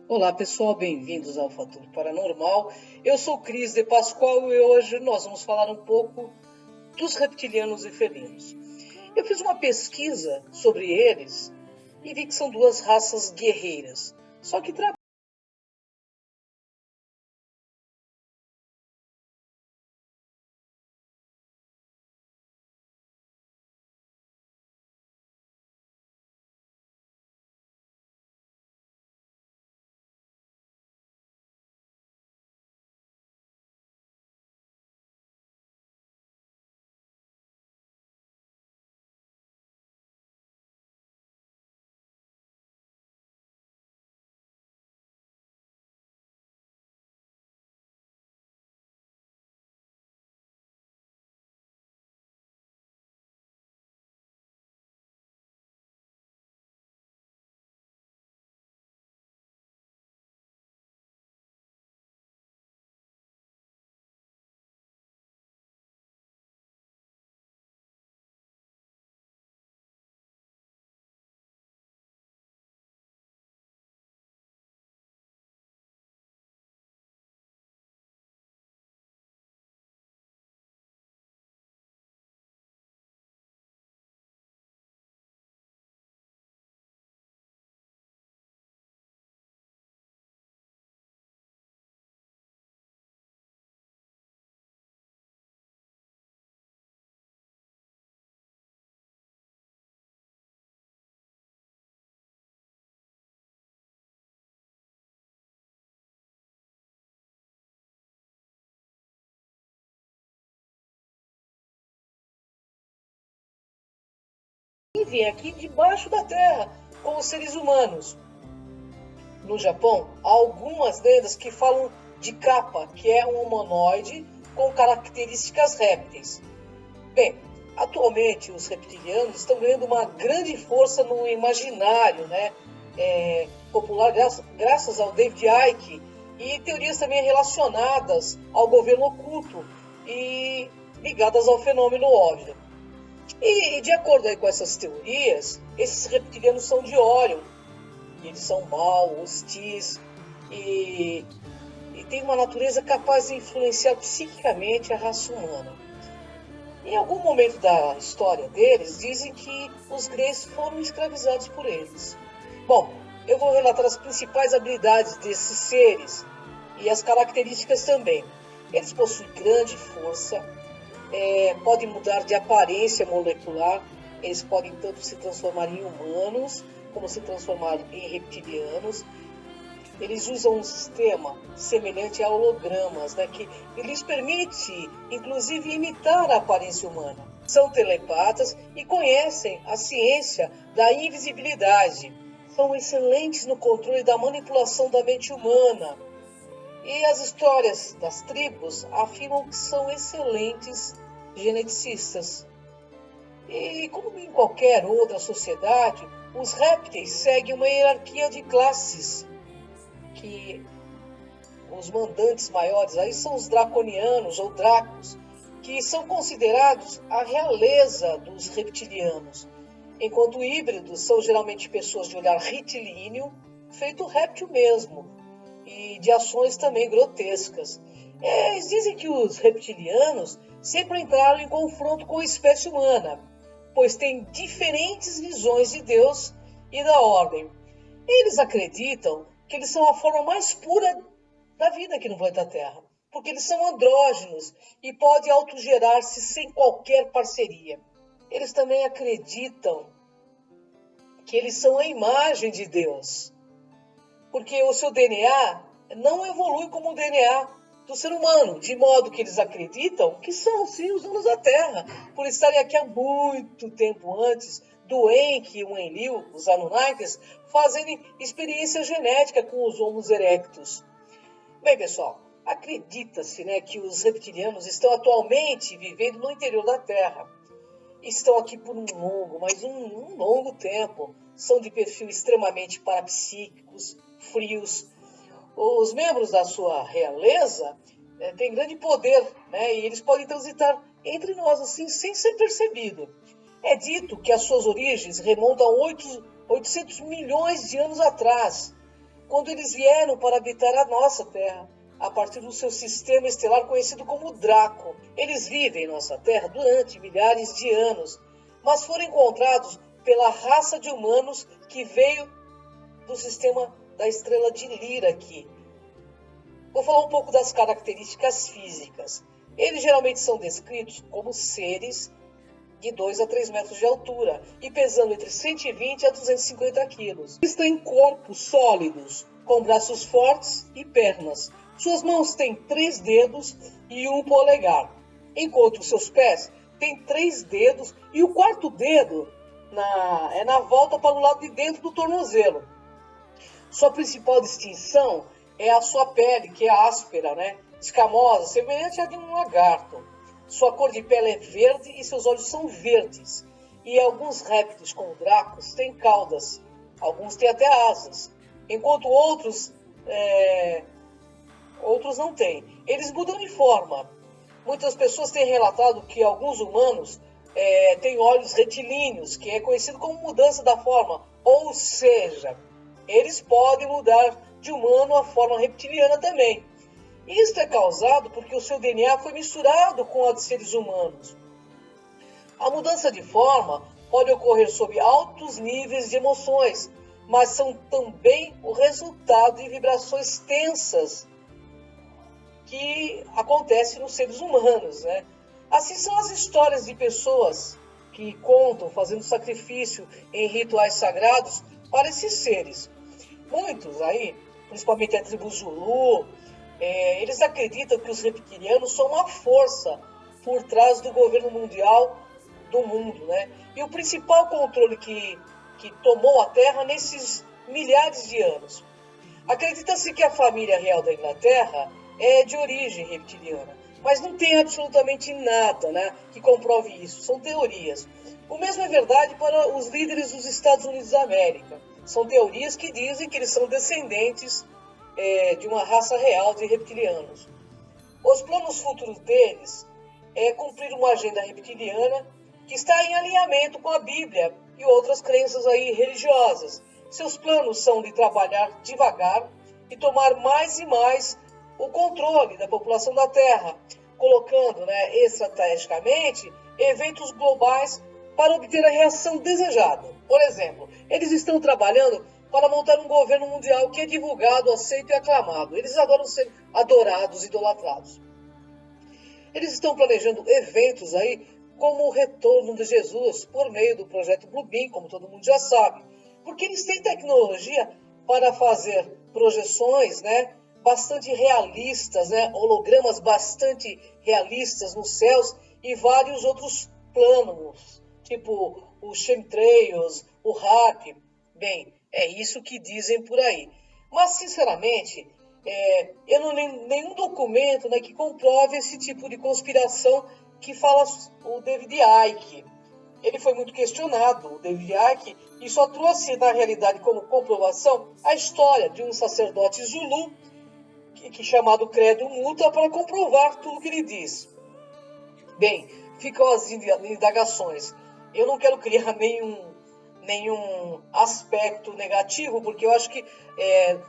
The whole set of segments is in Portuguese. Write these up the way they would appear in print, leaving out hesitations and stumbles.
Olá pessoal, bem-vindos ao Fator Paranormal. Eu sou Cris de Pascoal e hoje nós vamos falar um pouco dos reptilianos e felinos. Eu fiz uma pesquisa sobre eles e vi que são duas raças guerreiras, só que vivem aqui debaixo da terra, como seres humanos. No Japão, há algumas lendas que falam de Kappa, que é um humanoide com características répteis. Bem, atualmente os reptilianos estão ganhando uma grande força no imaginário, popular, graças ao David Icke, e teorias também relacionadas ao governo oculto e ligadas ao fenômeno OVNI. E de acordo aí com essas teorias, esses reptilianos são de Órion, eles são maus, hostis e têm uma natureza capaz de influenciar psiquicamente a raça humana. Em algum momento da história deles, dizem que os Greys foram escravizados por eles. Bom, eu vou relatar as principais habilidades desses seres e as características também. Eles possuem grande força, podem mudar de aparência molecular, eles podem tanto se transformar em humanos, como se transformar em reptilianos. Eles usam um sistema semelhante a hologramas, que lhes permite, inclusive, imitar a aparência humana. São telepatas e conhecem a ciência da invisibilidade. São excelentes no controle da manipulação da mente humana. E as histórias das tribos afirmam que são excelentes geneticistas. E como em qualquer outra sociedade, os répteis seguem uma hierarquia de classes, que os mandantes maiores aí são os draconianos ou dracos, que são considerados a realeza dos reptilianos, enquanto híbridos são geralmente pessoas de olhar retilíneo, feito réptil mesmo, e de ações também grotescas. Eles dizem que os reptilianos sempre entraram em confronto com a espécie humana, pois têm diferentes visões de Deus e da ordem. Eles acreditam que eles são a forma mais pura da vida aqui no planeta Terra, porque eles são andrógenos e podem autogerar-se sem qualquer parceria. Eles também acreditam que eles são a imagem de Deus, porque o seu DNA não evolui como o DNA do ser humano, de modo que eles acreditam que são sim os donos da Terra, por estarem aqui há muito tempo antes do Enki e o Enlil, os Anunnakis, fazerem experiência genética com os Homo erectus. Bem, pessoal, Acredita-se, né, que os reptilianos estão atualmente vivendo no interior da Terra. Estão aqui por um longo, mas um longo tempo. São de perfil extremamente parapsíquicos, frios. Os membros da sua realeza têm grande poder, né, e eles podem transitar entre nós assim sem ser percebido. É dito que as suas origens remontam a 800 milhões de anos atrás, quando eles vieram para habitar a nossa Terra, a partir do seu sistema estelar conhecido como Draco. Eles vivem em nossa Terra durante milhares de anos, mas foram encontrados pela raça de humanos que veio do sistema da estrela de Lyra aqui. Vou falar um pouco das características físicas. Eles geralmente são descritos como seres de 2 a 3 metros de altura e pesando entre 120 a 250 quilos. Eles têm corpos sólidos, com braços fortes e pernas. Suas mãos têm 3 dedos e 1 polegar, enquanto seus pés têm 3 dedos e o quarto dedo é na volta para o lado de dentro do tornozelo. Sua principal distinção é a sua pele, que é áspera, né? Escamosa, semelhante à de um lagarto. Sua cor de pele é verde e seus olhos são verdes. E alguns répteis, como dracos, têm caudas. Alguns têm até asas, enquanto outros não têm. Eles mudam de forma. Muitas pessoas têm relatado que alguns humanos têm olhos retilíneos, que é conhecido como mudança da forma. Ou seja, eles podem mudar de humano a forma reptiliana também. Isto é causado porque o seu DNA foi misturado com a de seres humanos. A mudança de forma pode ocorrer sob altos níveis de emoções, mas são também o resultado de vibrações tensas que acontecem nos seres humanos, né? Assim são as histórias de pessoas que contam fazendo sacrifício em rituais sagrados para esses seres. Muitos aí, principalmente a tribo Zulu, eles acreditam que os reptilianos são uma força por trás do governo mundial do mundo, né? E o principal controle que tomou a Terra nesses milhares de anos. Acredita-se que a família real da Inglaterra é de origem reptiliana, mas não tem absolutamente nada, né, que comprove isso. São teorias. O mesmo é verdade para os líderes dos Estados Unidos da América. São teorias que dizem que eles são descendentes de uma raça real de reptilianos. Os planos futuros deles é cumprir uma agenda reptiliana que está em alinhamento com a Bíblia e outras crenças aí religiosas. Seus planos são de trabalhar devagar e tomar mais e mais o controle da população da Terra, colocando, né, estrategicamente eventos globais para obter a reação desejada. Por exemplo, eles estão trabalhando para montar um governo mundial que é divulgado, aceito e aclamado. Eles adoram ser adorados, idolatrados. Eles estão planejando eventos aí, como o retorno de Jesus, por meio do projeto Bluebeam, como todo mundo já sabe. Porque eles têm tecnologia para fazer projeções, né, bastante realistas, né, hologramas bastante realistas nos céus e vários outros planos, tipo o chemtrails, o HARP. Bem, é isso que dizem por aí. Mas, sinceramente, eu não li nenhum documento, né, que comprove esse tipo de conspiração que fala o David Icke. Ele foi muito questionado, o David Icke, e só trouxe, na realidade, como comprovação, a história de um sacerdote Zulu, que chamado Credo Muta, para comprovar tudo o que ele diz. Bem, ficam as indagações. Eu não quero criar nenhum aspecto negativo, porque eu acho que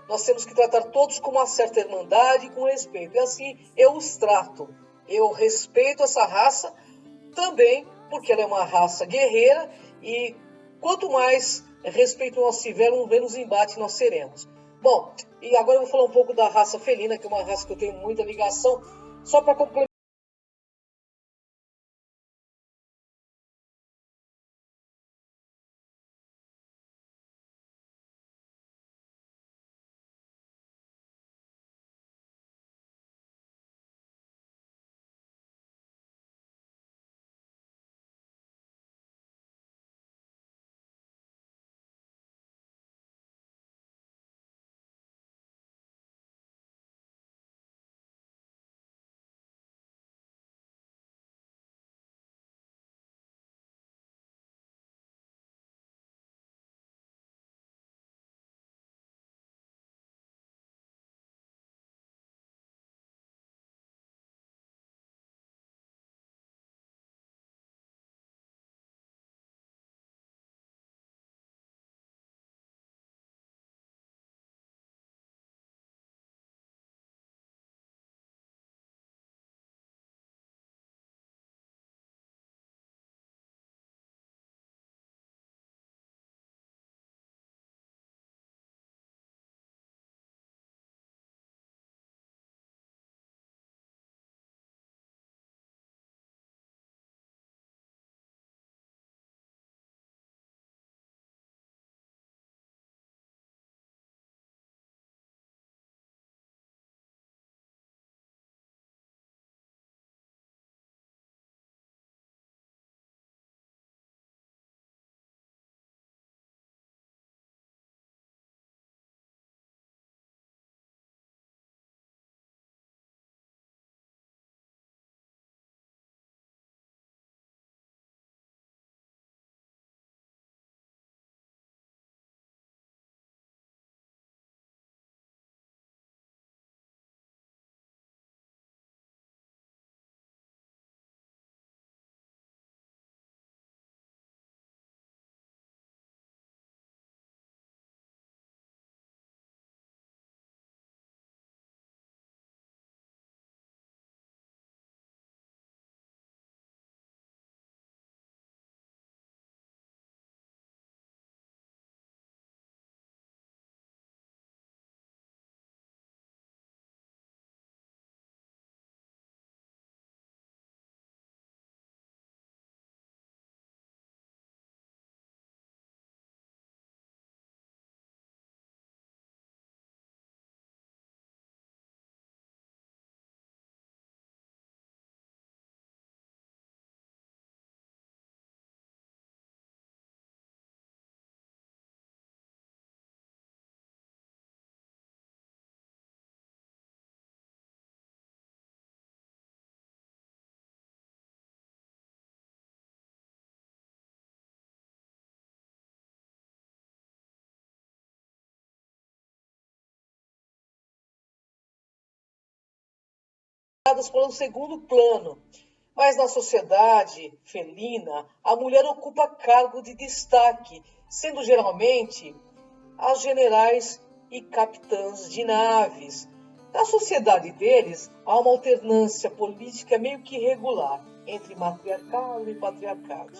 nós temos que tratar todos com uma certa irmandade e com respeito. E assim eu os trato. Eu respeito essa raça também, porque ela é uma raça guerreira, e quanto mais respeito nós tivermos, menos embate nós seremos. Bom, e agora eu vou falar um pouco da raça felina, que é uma raça que eu tenho muita ligação, só para complementar. para um segundo plano. Mas na sociedade felina, a mulher ocupa cargo de destaque, sendo geralmente as generais e capitãs de naves. Na sociedade deles, há uma alternância política meio que irregular entre matriarcado e patriarcado.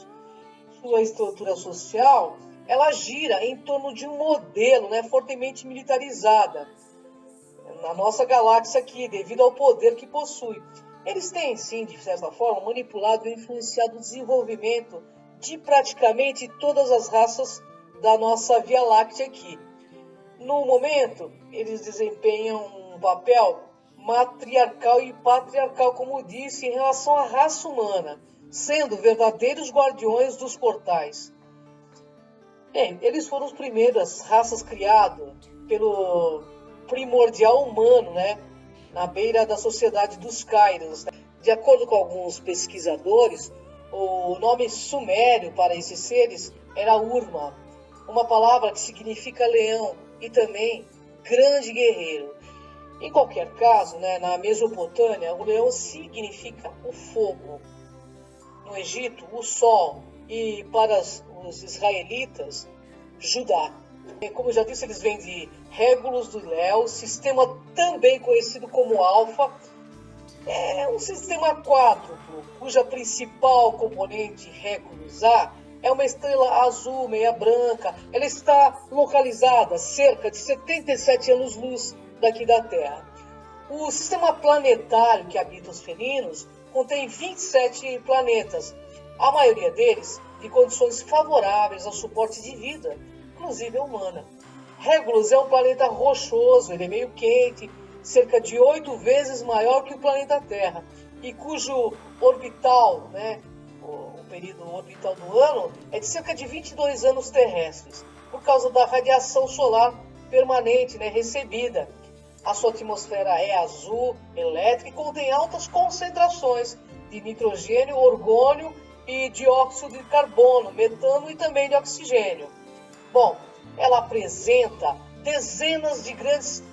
Sua estrutura social, ela gira em torno de um modelo, fortemente militarizada. Na nossa galáxia aqui, devido ao poder que possui. Eles têm, sim, de certa forma, manipulado e influenciado o desenvolvimento de praticamente todas as raças da nossa Via Láctea aqui. No momento, eles desempenham um papel matriarcal e patriarcal, como disse, em relação à raça humana, sendo verdadeiros guardiões dos portais. Bem, eles foram as primeiras raças criadas pelo primordial humano, na beira da sociedade dos Cairans. De acordo com alguns pesquisadores, o nome sumério para esses seres era Urma, uma palavra que significa leão e também grande guerreiro. Em qualquer caso, na Mesopotâmia, o leão significa o fogo. No Egito, o sol, e para os israelitas, Judá. Como eu já disse, eles vêm de Regulus do Léo, sistema também conhecido como Alfa. É um sistema quádruplo, cuja principal componente, Regulus A, é uma estrela azul, meia branca. Ela está localizada a cerca de 77 anos-luz daqui da Terra. O sistema planetário que habita os felinos contém 27 planetas, a maioria deles de condições favoráveis ao suporte de vida, inclusive a humana. Regulus é um planeta rochoso, ele é meio quente, cerca de 8 vezes maior que o planeta Terra, e cujo orbital, o período orbital do ano, é de cerca de 22 anos terrestres, por causa da radiação solar permanente recebida. A sua atmosfera é azul, elétrica e contém altas concentrações de nitrogênio, orgônio e dióxido de carbono, metano e também de oxigênio. Bom, ela apresenta dezenas de grandes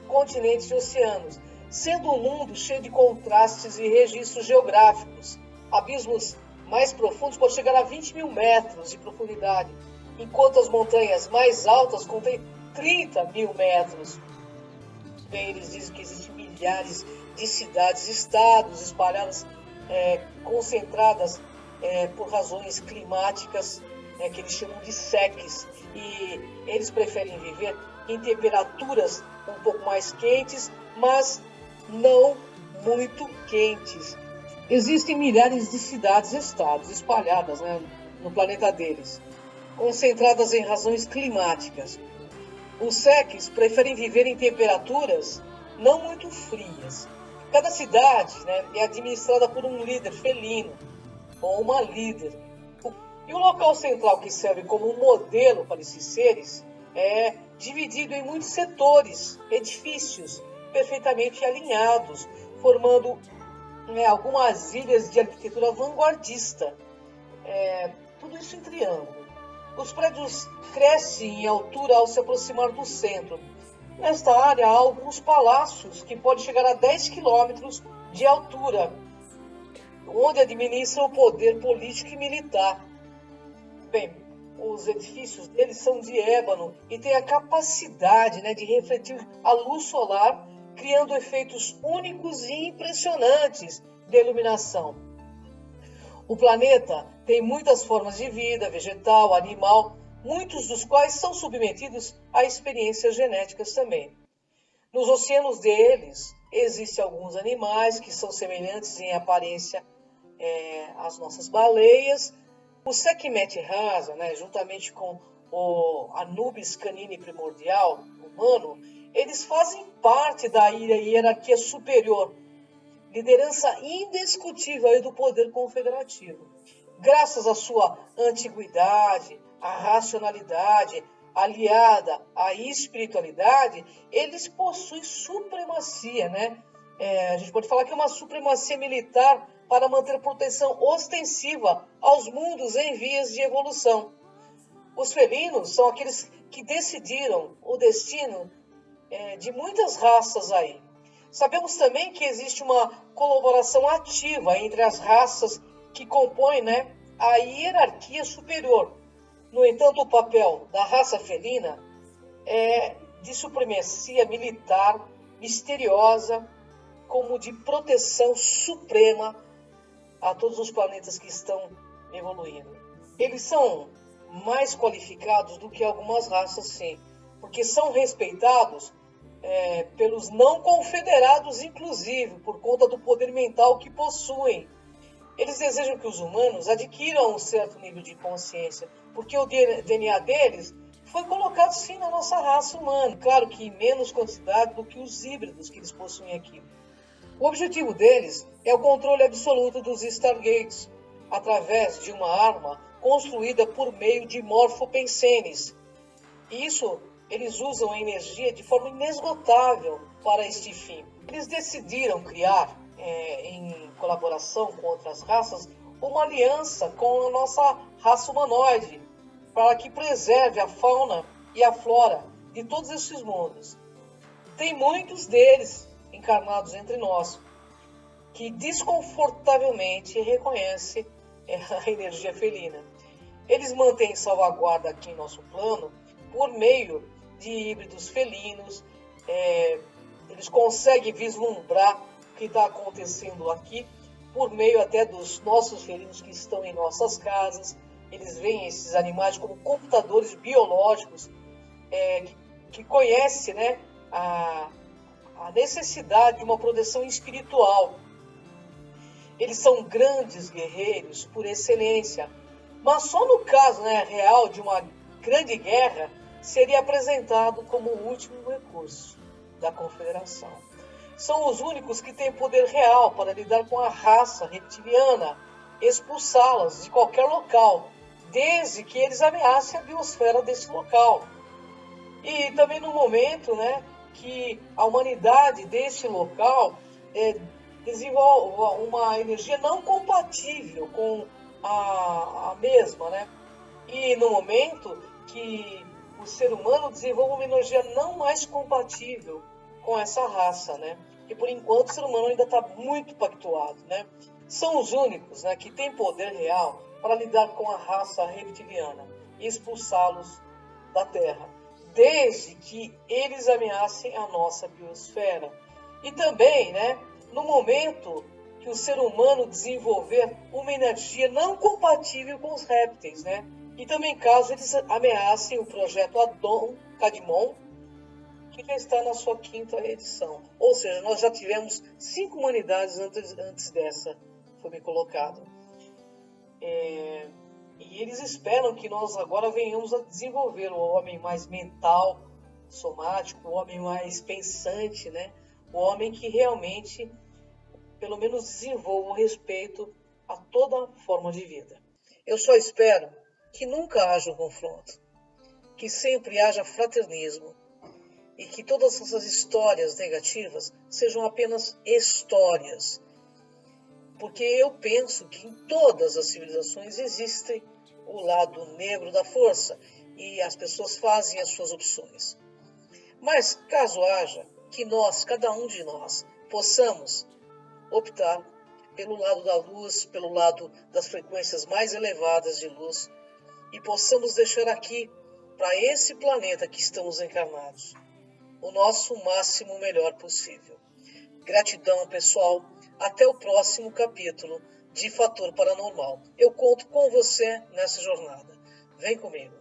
continentes e oceanos, sendo um mundo cheio de contrastes e registros geográficos. Abismos mais profundos podem chegar a 20 mil metros de profundidade, enquanto as montanhas mais altas contêm 30 mil metros. Bem, eles dizem que existem milhares de cidades, estados espalhadas, concentradas por razões climáticas, que eles chamam de seques, e eles preferem viver em temperaturas um pouco mais quentes, mas não muito quentes. Existem milhares de cidades e estados espalhadas no planeta deles, concentradas em razões climáticas. Os seques preferem viver em temperaturas não muito frias. Cada cidade é administrada por um líder felino ou uma líder. E o local central, que serve como um modelo para esses seres, é dividido em muitos setores, edifícios perfeitamente alinhados, formando algumas ilhas de arquitetura vanguardista. Tudo isso em triângulo. Os prédios crescem em altura ao se aproximar do centro. Nesta área há alguns palácios que podem chegar a 10 quilômetros de altura, onde administram o poder político e militar. Bem, os edifícios deles são de ébano e têm a capacidade de refletir a luz solar, criando efeitos únicos e impressionantes de iluminação. O planeta tem muitas formas de vida, vegetal, animal, muitos dos quais são submetidos a experiências genéticas também. Nos oceanos deles, existem alguns animais que são semelhantes em aparência às nossas baleias. O Sekhmet Rasa, juntamente com o Anubis canine primordial humano, eles fazem parte da hierarquia superior, liderança indiscutível do poder confederativo. Graças à sua antiguidade, à racionalidade, aliada à espiritualidade, eles possuem supremacia, a gente pode falar que é uma supremacia militar para manter proteção ostensiva aos mundos em vias de evolução. Os felinos são aqueles que decidiram o destino de muitas raças aí. Sabemos também que existe uma colaboração ativa entre as raças que compõem, né, a hierarquia superior. No entanto, o papel da raça felina é de supremacia militar, misteriosa, como de proteção suprema a todos os planetas que estão evoluindo. Eles são mais qualificados do que algumas raças, sim, porque são respeitados pelos não confederados, inclusive, por conta do poder mental que possuem. Eles desejam que os humanos adquiram um certo nível de consciência, porque o DNA deles foi colocado, sim, na nossa raça humana. Claro que em menos quantidade do que os híbridos que eles possuem aqui. O objetivo deles é o controle absoluto dos Stargates, através de uma arma construída por meio de morfopensenes. Isso, eles usam a energia de forma inesgotável para este fim. Eles decidiram criar, em colaboração com outras raças, uma aliança com a nossa raça humanoide, para que preserve a fauna e a flora de todos esses mundos. Tem muitos deles encarnados entre nós, que desconfortavelmente reconhecem a energia felina. Eles mantêm salvaguarda aqui em nosso plano por meio de híbridos felinos. Eles conseguem vislumbrar o que está acontecendo aqui por meio até dos nossos felinos que estão em nossas casas. Eles veem esses animais como computadores biológicos que conhecem, né, a necessidade de uma proteção espiritual. Eles são grandes guerreiros por excelência, mas só no caso, né, real de uma grande guerra seria apresentado como o último recurso da Confederação. São os únicos que têm poder real para lidar com a raça reptiliana, expulsá-las de qualquer local, desde que eles ameacem a biosfera desse local. E também no momento, né, que a humanidade desse local desenvolve uma energia não compatível com a mesma, né? E no momento que o ser humano desenvolve uma energia não mais compatível com essa raça, né? E por enquanto o ser humano ainda está muito pactuado, né? São os únicos, né, que têm poder real para lidar com a raça reptiliana e expulsá-los da Terra, desde que eles ameacem a nossa biosfera. E também, né, no momento que o ser humano desenvolver uma energia não compatível com os répteis, né? E também caso eles ameacem o projeto Adon Cadmon, que já está na sua 5ª edição. Ou seja, nós já tivemos 5 humanidades antes dessa foi me colocado. E eles esperam que nós agora venhamos a desenvolver o homem mais mental, somático, o homem mais pensante, né? O homem que realmente, pelo menos, desenvolva o respeito a toda forma de vida. Eu só espero que nunca haja um confronto, que sempre haja fraternismo e que todas essas histórias negativas sejam apenas histórias. Porque eu penso que em todas as civilizações existe o lado negro da força e as pessoas fazem as suas opções. Mas caso haja que nós, cada um de nós, possamos optar pelo lado da luz, pelo lado das frequências mais elevadas de luz e possamos deixar aqui, para esse planeta que estamos encarnados, o nosso máximo melhor possível. Gratidão, pessoal. Até o próximo capítulo de Fator Paranormal. Eu conto com você nessa jornada. Vem comigo.